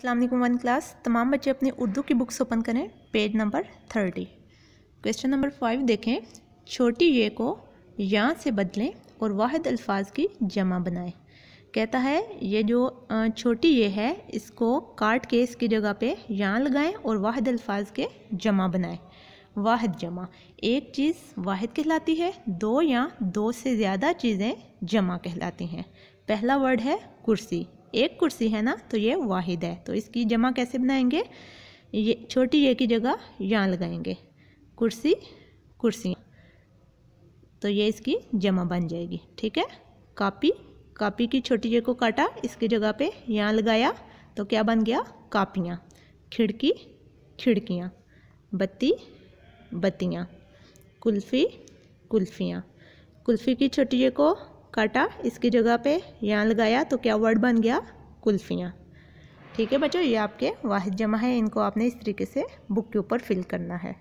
अस्सलाम वालेकुम one class. तमाम बच्चे अपनी उर्दू की बुक्स ओपन करें, पेज नंबर 30। क्वेश्चन नंबर 5 देखें। छोटी ये को या से बदलें और वाहिद अल्फाज की जमा बनाएं। कहता है ये जो छोटी ये है इसको काट के इसकी जगह पे या लगाएं और वाहिद अल्फाज के जमा बनाएं। वाहिद जमा, एक चीज़ वाहिद कहलाती है, दो या दो से ज़्यादा चीज़ें जमा कहलाती हैं। पहला वर्ड है कुर्सी, एक कुर्सी है ना, तो ये वाहिद है। तो इसकी जमा कैसे बनाएंगे? ये छोटी ये की जगह या लगाएंगे, कुर्सी कुर्सियाँ, तो ये इसकी जमा बन जाएगी। ठीक है। कापी, कापी की छोटी ये को काटा, इसकी जगह पे या लगाया तो क्या बन गया? कापियाँ। खिड़की खिड़कियाँ, बत्ती बत्तियाँ, कुल्फ़ी कुल्फ़ियाँ। कुल्फ़ी की छोटी ये को काटा, इसकी जगह पे यहाँ लगाया तो क्या वर्ड बन गया? कुल्फ़ियाँ। ठीक है बच्चों, ये आपके वाहिद जमा है, इनको आपने इस तरीके से बुक के ऊपर फिल करना है।